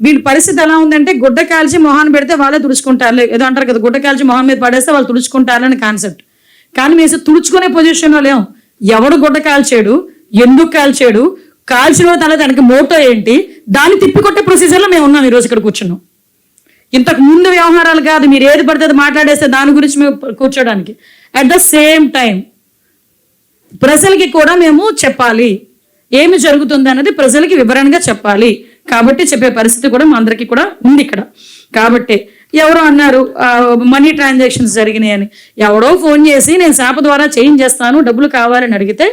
వీళ్ళ పరిస్థితి ఎలా ఉందంటే గుడ్డ కాల్చి మొహాన్ని పెడితే వాళ్ళే తుడుచుకుంటారు, ఏదో అంటారు కదా, గుడ్డ కాల్చి మొహం మీద పడేస్తే వాళ్ళు తుడుచుకుంటారు అని కాన్సెప్ట్. కానీ మేము తుడుచుకునే పొజిషన్లో లేవు. ఎవడు గుడ్డ కాల్చాడు, ఎందుకు కాల్చాడు, కాల్చిన తర్వాత దానికి మోటో ఏంటి, దాన్ని తిప్పికొట్టే ప్రొసీజర్లో మేము ఉన్నాం ఈరోజు ఇక్కడ కూర్చున్నాం. ఇంతకు ముందు వ్యవహారాలు కాదు, మీరు ఏది పడితే అది మాట్లాడేస్తే దాని గురించి మేము కూర్చోడానికి. అట్ ద సేమ్ టైం ప్రజలకి కూడా మేము చెప్పాలి, ఏమి జరుగుతుంది అన్నది ప్రజలకి వివరణగా చెప్పాలి. కాబట్టి చెప్పే పరిస్థితి కూడా మా అందరికీ కూడా ఉంది ఇక్కడ. కాబట్టి ఎవరో అన్నారు మనీ ట్రాన్సాక్షన్స్ జరిగినాయి అని. ఎవడో ఫోన్ చేసి నేను శాప ద్వారా చేంజ్ చేస్తాను, డబ్బులు కావాలని అడిగితే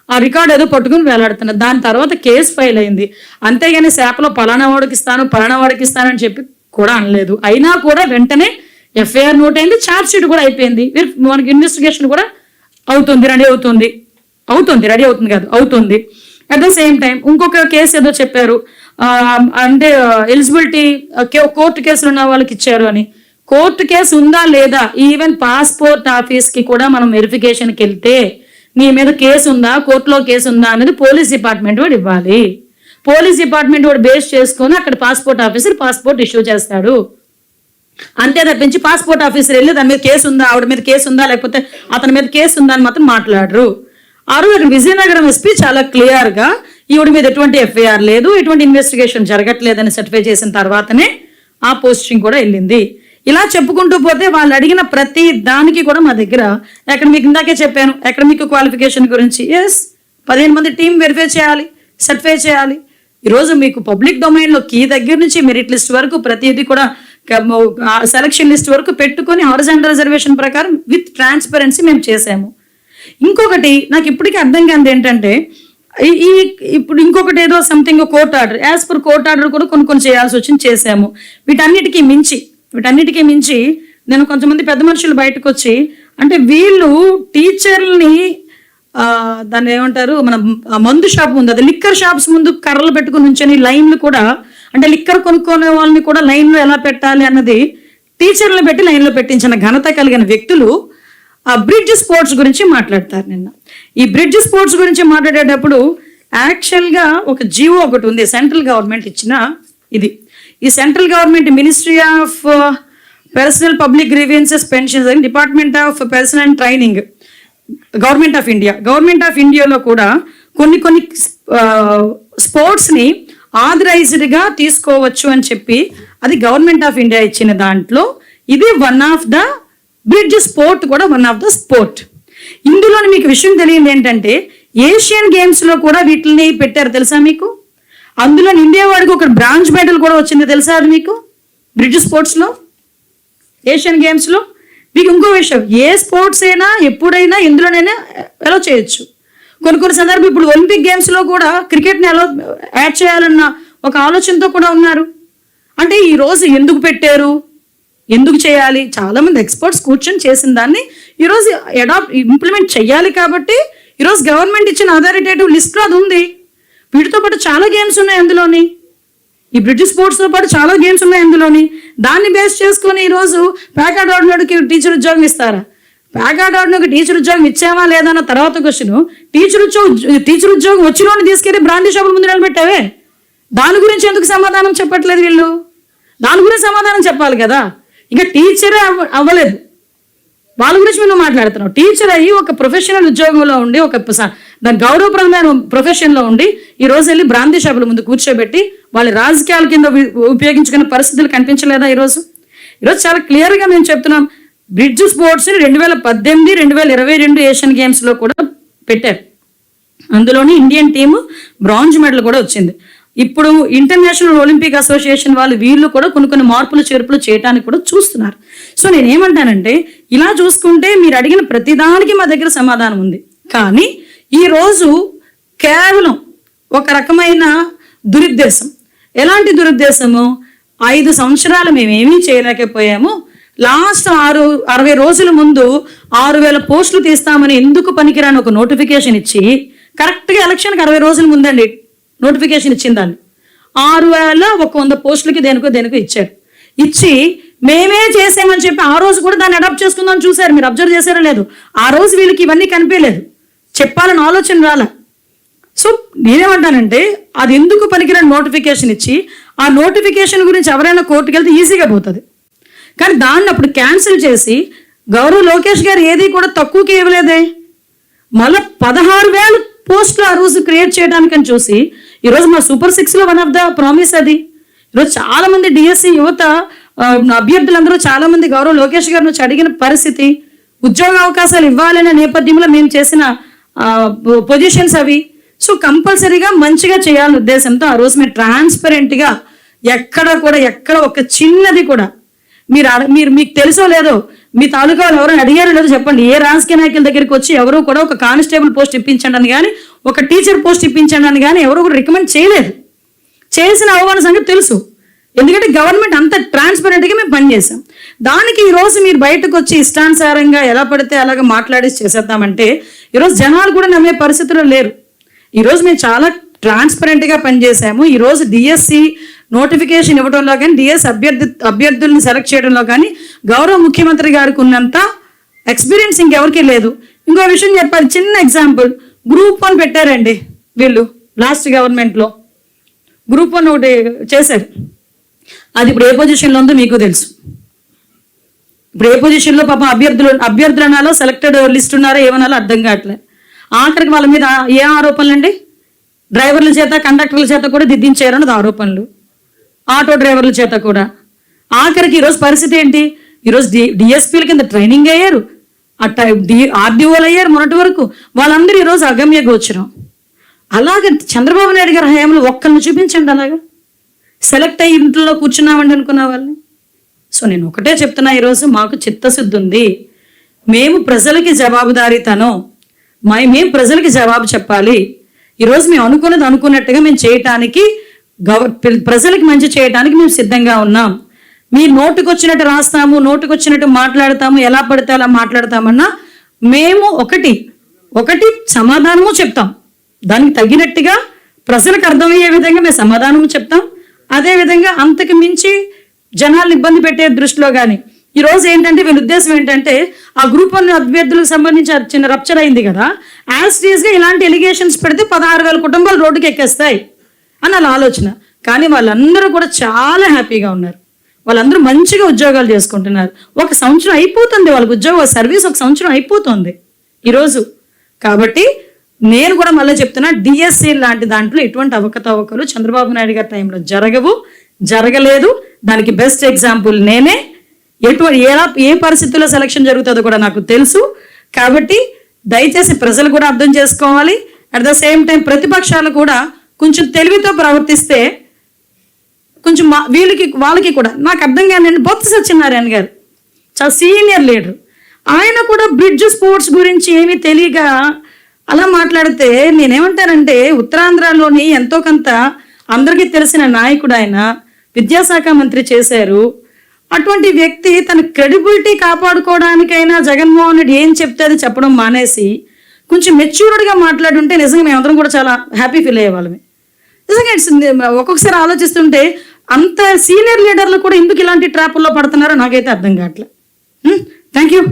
ఆ రికార్డు ఏదో పట్టుకుని వేలాడుతున్నారు. దాని తర్వాత కేసు ఫైల్ అయింది. అంతేగాని శాపలో పలానా వాడికి ఇస్తానని చెప్పి కూడా అనలేదు. అయినా కూడా వెంటనే ఎఫ్ఐఆర్ నోట్ అయింది, ఛార్జ్ షీట్ కూడా అయిపోయింది. మనకి ఇన్వెస్టిగేషన్ కూడా రెడీ అవుతుంది కాదు, అవుతుంది. అట్ ద సేమ్ టైం ఇంకొక కేసు ఏదో చెప్పారు, అంటే ఎలిజిబిలిటీ కోర్టు కేసులు ఉన్న వాళ్ళకి ఇచ్చారు అని. కోర్టు కేసు ఉందా లేదా, ఈవెన్ పాస్పోర్ట్ ఆఫీస్కి కూడా మనం వెరిఫికేషన్కి వెళ్తే నీ మీద కేసు ఉందా, కోర్టులో కేసు ఉందా అనేది పోలీస్ డిపార్ట్మెంట్ వాడు ఇవ్వాలి. పోలీస్ డిపార్ట్మెంట్ వాడు బేస్ చేసుకొని అక్కడ పాస్పోర్ట్ ఆఫీసర్ పాస్పోర్ట్ ఇష్యూ చేస్తాడు. అంతే తప్పించి పాస్పోర్ట్ ఆఫీసర్ వెళ్ళి దాని మీద కేసు ఉందా, ఆవిడ మీద కేసు ఉందా, లేకపోతే అతని మీద కేసు ఉందా అని మాత్రం మాట్లాడరు. విజయనగరం ఎస్పీ చాలా క్లియర్గా ఈవిడ మీద ఎటువంటి ఎఫ్ఐఆర్ లేదు, ఎటువంటి ఇన్వెస్టిగేషన్ జరగట్లేదని సర్టిఫై చేసిన తర్వాతనే ఆ పోస్టింగ్ కూడా వెళ్ళింది. ఇలా చెప్పుకుంటూ పోతే వాళ్ళు అడిగిన ప్రతి దానికి కూడా మా దగ్గర మీకు ఇందాకే చెప్పాను అకాడమిక్ క్వాలిఫికేషన్ గురించి. 15 మంది టీం వెరిఫై చేయాలి, సర్టిఫై చేయాలి. ఈరోజు మీకు పబ్లిక్ డొమైన్లో కీ దగ్గర నుంచి మెరిట్ లిస్ట్ వరకు ప్రతిదీ కూడా సెలక్షన్ లిస్ట్ వరకు పెట్టుకొని హారిజాంటల్ రిజర్వేషన్ ప్రకారం విత్ ట్రాన్స్పరెన్సీ మేము చేసాము. ఇంకొకటి నాకు ఇప్పటికీ అర్థం కాదు ఏంటంటే ఇప్పుడు ఇంకొకటి ఏదో something court order, as per court order కూడా కొన్ని చేయాల్సి వచ్చింది, చేసాము. వీటన్నిటికీ మించి నేను కొంతమంది పెద్ద మనుషులు బయటకు వచ్చి అంటే వీళ్ళు టీచర్లని దాన్ని ఏమంటారు, మన మందు షాప్ ఉంది, అది లిక్కర్ షాప్స్ ముందు కర్రలు పెట్టుకుని ఉంచని లైన్లు కూడా, అంటే లిక్కర్ కొనుక్కునే వాళ్ళని కూడా లైన్లో ఎలా పెట్టాలి అన్నది టీచర్లను పెట్టి లైన్లో పెట్టించిన ఘనత కలిగిన వ్యక్తులు ఆ బ్రిడ్జ్ స్పోర్ట్స్ గురించి మాట్లాడతారు. నిన్న ఈ బ్రిడ్జ్ స్పోర్ట్స్ గురించి మాట్లాడేటప్పుడు యాక్చువల్గా ఒక జీవో ఒకటి ఉంది, సెంట్రల్ గవర్నమెంట్ ఇచ్చిన ఇది. ఈ central government ministry of personal public grievances pensions and department of personal and training, government of ఇండియాలో కూడా కొన్ని స్పోర్ట్స్ని ఆథరైజ్డ్గా తీసుకోవచ్చు అని చెప్పి అది గవర్నమెంట్ ఆఫ్ ఇండియా ఇచ్చిన దాంట్లో ఇది one of the bridge sport కూడా వన్ ఆఫ్ ద స్పోర్ట్. ఇందులోని మీకు విషయం తెలియదు ఏంటంటే ఏషియన్ గేమ్స్లో కూడా వీటిని పెట్టారు తెలుసా మీకు. అందులో ఇండియా వాడికి ఒక బ్రాంజ్ మెడల్ కూడా వచ్చింది తెలుసా అది మీకు, బ్రిడ్జ్ స్పోర్ట్స్లో ఏషియన్ గేమ్స్లో. మీకు ఇంకో విషయం, ఏ స్పోర్ట్స్ అయినా ఎప్పుడైనా ఎందులోనైనా ఎలా చేయొచ్చు. కొన్ని సందర్భం ఇప్పుడు ఒలింపిక్ గేమ్స్లో కూడా క్రికెట్ని ఎలా యాడ్ చేయాలన్న ఒక ఆలోచనతో కూడా ఉన్నారు. అంటే ఈరోజు ఎందుకు పెట్టారు, ఎందుకు చేయాలి, చాలామంది ఎక్స్పర్ట్స్ కూర్చొని చేసిన దాన్ని ఈరోజు ఇంప్లిమెంట్ చేయాలి. కాబట్టి ఈరోజు గవర్నమెంట్ ఇచ్చిన అథారిటేటివ్ లిస్ట్లో అది ఉంది. వీటితో పాటు చాలా గేమ్స్ ఉన్నాయి అందులోని, ఈ బ్రిడ్జ్ స్పోర్ట్స్తో పాటు చాలా గేమ్స్ ఉన్నాయి అందులోని. దాన్ని బేస్ చేసుకొని ఈరోజు ప్యాకార్డ్ ఆడినోడికి టీచర్ ఉద్యోగం ఇస్తారా, ప్యాకార్డ్ ఆడినోడికి టీచర్ ఉద్యోగం ఇచ్చామా లేదా అన్న తర్వాత క్వశ్చన్, టీచర్ ఉద్యోగం వచ్చినోడిని తీసుకెళ్ళి బ్రాండీ షాపుల ముందు నిలబెట్టావే, దాని గురించి ఎందుకు సమాధానం చెప్పట్లేదు వీళ్ళు? దాని గురించి సమాధానం చెప్పాలి కదా. ఇంకా టీచరే అవ్వలేదు, వాళ్ళ గురించి మేము మాట్లాడుతున్నాం. టీచర్ అయ్యి ఒక ప్రొఫెషనల్ ఉద్యోగంలో ఉండి ఒక దాని గౌరవప్రదమైన ప్రొఫెషన్లో ఉండి ఈరోజు వెళ్ళి బ్రాందీ షాపుల ముందు కూర్చోబెట్టి వాళ్ళ రాజకీయాల కింద ఉపయోగించుకునే పరిస్థితులు కనిపించలేదా? ఈరోజు చాలా క్లియర్గా మేము చెప్తున్నాం. బ్రిడ్జ్ స్పోర్ట్స్ని 2018, 2022 ఏషియన్ గేమ్స్లో కూడా పెట్టారు. అందులోని ఇండియన్ టీము బ్రాంజ్ మెడల్ కూడా వచ్చింది. ఇప్పుడు ఇంటర్నేషనల్ ఒలింపిక్ అసోసియేషన్ వీళ్ళు కూడా కొన్ని మార్పులు చేర్పులు చేయడానికి కూడా చూస్తున్నారు. సో నేనేమంటానంటే ఇలా చూసుకుంటే మీరు అడిగిన ప్రతిదానికి మా దగ్గర సమాధానం ఉంది. కానీ ఈరోజు కేవలం ఒక రకమైన దురుద్దేశం. ఎలాంటి దురుద్దేశము? 5 సంవత్సరాలు మేమేమీ చేయలేకపోయాము, లాస్ట్ 60 రోజుల ముందు 6000 పోస్టులు తీస్తామని ఎందుకు పనికిరాని ఒక నోటిఫికేషన్ ఇచ్చి, కరెక్ట్గా ఎలక్షన్కి 60 రోజుల ముందండి నోటిఫికేషన్ ఇచ్చిందాన్ని, 6100 పోస్టులకి దేనికో ఇచ్చారు. ఇచ్చి మేమే చేసామని చెప్పి ఆ రోజు కూడా దాన్ని అడాప్ట్ చేసుకుందామని చూశారు. మీరు అబ్జర్వ్ చేశారో లేదు, ఆ రోజు వీళ్ళకి ఇవన్నీ కనిపించలేదు, చెప్పాలని ఆలోచన రాలే. సో నేనేమంటానంటే అది ఎందుకు పనికిరాని నోటిఫికేషన్ ఇచ్చి ఆ నోటిఫికేషన్ గురించి ఎవరైనా కోర్టుకు వెళ్తే ఈజీగా పోతుంది. కానీ దాన్ని అప్పుడు క్యాన్సిల్ చేసి గౌరవ్ లోకేష్ గారు ఏది కూడా తక్కువకి ఇవ్వలేదే, మళ్ళీ 16,000 పోస్టులు ఆ రోజు క్రియేట్ చేయడానికని చూసి ఈరోజు మా సూపర్ 6లో వన్ ఆఫ్ ద ప్రామిస్ అది. ఈరోజు చాలామంది డిఎస్సి యువత అభ్యర్థులందరూ చాలామంది గౌరవ్ లోకేష్ గారు నుంచి అడిగిన పరిస్థితి, ఉద్యోగ అవకాశాలు ఇవ్వాలనే నేపథ్యంలో మేము చేసిన పొజిషన్స్ అవి. సో కంపల్సరీగా మంచిగా చేయాలనే ఉద్దేశంతో ఆ రోజు మేము ట్రాన్స్పరెంట్గా ఎక్కడ ఒక చిన్నది కూడా మీకు తెలుసో లేదో, మీ తాలూకా వాళ్ళు ఎవరైనా అడిగారో లేదో చెప్పండి. ఏ రాజకీయ నాయకుల దగ్గరికి వచ్చి ఎవరు కూడా ఒక కానిస్టేబుల్ పోస్ట్ ఇప్పించండి అని కానీ, ఒక టీచర్ పోస్ట్ ఇప్పించండి అని కానీ ఎవరు కూడా రికమెండ్ చేయలేదు. చేసిన అవమాన సంగతి తెలుసు. ఎందుకంటే గవర్నమెంట్ అంత ట్రాన్స్పరెంట్గా మేము పనిచేసాం. దానికి ఈరోజు మీరు బయటకు వచ్చి ఇష్టానుసారంగా ఎలా పడితే అలాగ మాట్లాడేసి చేసేద్దామంటే ఈరోజు జనాలు కూడా నమ్మే పరిస్థితుల్లో లేరు. ఈరోజు మేము చాలా ట్రాన్స్పరెంట్గా పనిచేసాము. ఈరోజు డిఎస్సి నోటిఫికేషన్ ఇవ్వడంలో కానీ, డిఎస్ అభ్యర్థుల్ని సెలెక్ట్ చేయడంలో కానీ గౌరవ ముఖ్యమంత్రి గారికి ఉన్నంత ఎక్స్పీరియన్స్ ఇంకెవరికీ లేదు. ఇంకో విషయం చెప్పాలి, చిన్న ఎగ్జాంపుల్, గ్రూప్ 1 పెట్టారండి వీళ్ళు లాస్ట్ గవర్నమెంట్లో. గ్రూప్ 1 ఒకటి చేశారు. అది ఇప్పుడు ఏ పొజిషన్లో ఉందో మీకు తెలుసు. ఇప్పుడు ఏ పొజిషన్లో పాపం అభ్యర్థులు అనాలో సెలెక్టెడ్ లిస్ట్ ఉన్నారో ఏమనాలో అర్థం కావట్లే. ఆఖరికి వాళ్ళ మీద ఏ ఆరోపణలు అండి, డ్రైవర్ల చేత కండక్టర్ల చేత కూడా దిద్దించారన్నది ఆరోపణలు, ఆటో డ్రైవర్ల చేత కూడా. ఆఖరికి ఈరోజు పరిస్థితి ఏంటి, ఈరోజు డిఎస్పీల కింద ట్రైనింగ్ అయ్యారు, ఆర్డీఓలు అయ్యారు మొన్నటి వరకు. వాళ్ళందరూ ఈరోజు అగమ్య గోచరం. అలాగే చంద్రబాబు నాయుడు గారి హయాంలో ఒక్కరిని చూపించండి అలాగా సెలెక్ట్ అయ్యి ఇంట్లో కూర్చున్నామండి అనుకున్న వాళ్ళని. సో నేను ఒకటే చెప్తున్నా, ఈరోజు మాకు చిత్తశుద్ధి ఉంది. మేము ప్రజలకి జవాబుదారీతనం, మేము ప్రజలకి జవాబు చెప్పాలి. ఈరోజు మేము అనుకున్నట్టుగా మేము చేయటానికి, ప్రజలకి మంచి చేయటానికి మేము సిద్ధంగా ఉన్నాం. మీ నోటుకు వచ్చినట్టు రాస్తాము, నోటుకు వచ్చినట్టు మాట్లాడతాము, ఎలా పడితే అలా మాట్లాడతామన్నా మేము ఒకటి సమాధానము చెప్తాం. దానికి తగినట్టుగా ప్రజలకు అర్థమయ్యే విధంగా మేము సమాధానము చెప్తాం. అదేవిధంగా అంతకు మించి జనాలను ఇబ్బంది పెట్టే దృష్టిలో కానీ ఈరోజు ఏంటంటే వీళ్ళ ఉద్దేశం ఏంటంటే ఆ గ్రూప్ 1 అభ్యర్థులకు సంబంధించి చిన్న రప్చర్ అయింది కదా, యాజ్టీజ్గా ఇలాంటి ఎలిగేషన్స్ పెడితే 16,000 కుటుంబాలు రోడ్డుకి ఎక్కేస్తాయి అని వాళ్ళ ఆలోచన. కానీ వాళ్ళందరూ కూడా చాలా హ్యాపీగా ఉన్నారు. వాళ్ళందరూ మంచిగా ఉద్యోగాలు చేసుకుంటున్నారు. 1 సంవత్సరం అయిపోతుంది వాళ్ళకి ఉద్యోగ సర్వీస్, 1 సంవత్సరం అయిపోతుంది ఈరోజు. కాబట్టి నేను కూడా మళ్ళీ చెప్తున్నా, డిఎస్సి లాంటి దాంట్లో ఎటువంటి అవకతవకలు చంద్రబాబు నాయుడు గారి టైంలో జరగలేదు. దానికి బెస్ట్ ఎగ్జాంపుల్ నేనే. ఏ పరిస్థితుల్లో సెలక్షన్ జరుగుతుందో కూడా నాకు తెలుసు. కాబట్టి దయచేసి ప్రజలు కూడా అర్థం చేసుకోవాలి. అట్ ద సేమ్ టైం ప్రతిపక్షాలు కూడా కొంచెం తెలివితో ప్రవర్తిస్తే కొంచెం వాళ్ళకి కూడా నాకు అర్థం కాదండి. బొత్స సత్యనారాయణ గారు చాలా సీనియర్ లీడర్, ఆయన కూడా బ్రిడ్జ్ స్పోర్ట్స్ గురించి ఏమీ తెలియక అలా మాట్లాడితే నేనేమంటానంటే, ఉత్తరాంధ్రలోని ఎంతో కొంత అందరికీ తెలిసిన నాయకుడు ఆయన, విద్యాశాఖ మంత్రి చేశారు. అటువంటి వ్యక్తి తన క్రెడిబిలిటీ కాపాడుకోవడానికైనా జగన్మోహన్ రెడ్డి ఏం చెప్తే అది చెప్పడం మానేసి కొంచెం మెచ్యూర్డ్గా మాట్లాడుంటే నిజంగా మేమందరం కూడా చాలా హ్యాపీ ఫీల్ అయ్యేవాళ్ళమే. నిజంగా ఒక్కొక్కసారి ఆలోచిస్తుంటే అంత సీనియర్ లీడర్లు కూడా ఎందుకు ఇలాంటి ట్రాపుల్లో పడుతున్నారో నాకైతే అర్థం కావట్లేదు. Thank you.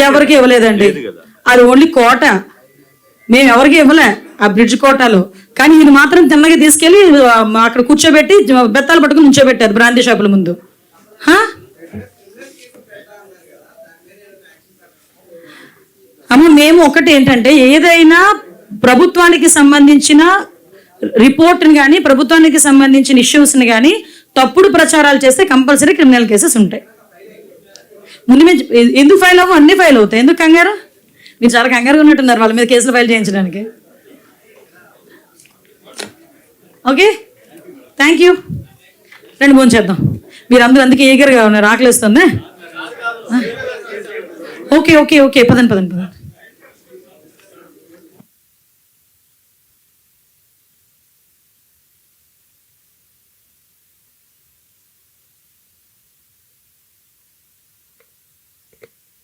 ఎవరికి ఇవ్వలేదండి, అది ఓన్లీ కోట. మేము ఎవరికి ఇవ్వలే ఆ బ్రిడ్జ్ కోటాలో. కానీ ఇది మాత్రం తిన్నగా తీసుకెళ్ళి అక్కడ కూర్చోబెట్టి బెత్తాలు పట్టుకుని నుంచోబెట్టారు బ్రాందీ షాపుల ముందు. అమ్మ మేము ఒకటి ఏంటంటే, ఏదైనా ప్రభుత్వానికి సంబంధించిన రిపోర్ట్ని కానీ ప్రభుత్వానికి సంబంధించిన ఇష్యూస్ని కానీ తప్పుడు ప్రచారాలు చేస్తే కంపల్సరీ క్రిమినల్ కేసెస్ ఉంటాయి. ముందు మేము ఎందుకు ఫైల్ అవ్వ, అన్ని ఫైల్ అవుతాయి. ఎందుకు కంగారు? మీరు చాలా కంగారుగా ఉన్నట్టున్నారు వాళ్ళ మీద కేసులు ఫైల్ చేయించడానికి. Okay, thank you. రండి భోజనం చేద్దాం. మీరు అందరూ అందుకే ఈగర్గా ఉన్నారు, ఆకలిస్తుంది. ఓకే ఓకే ఓకే, పదండి.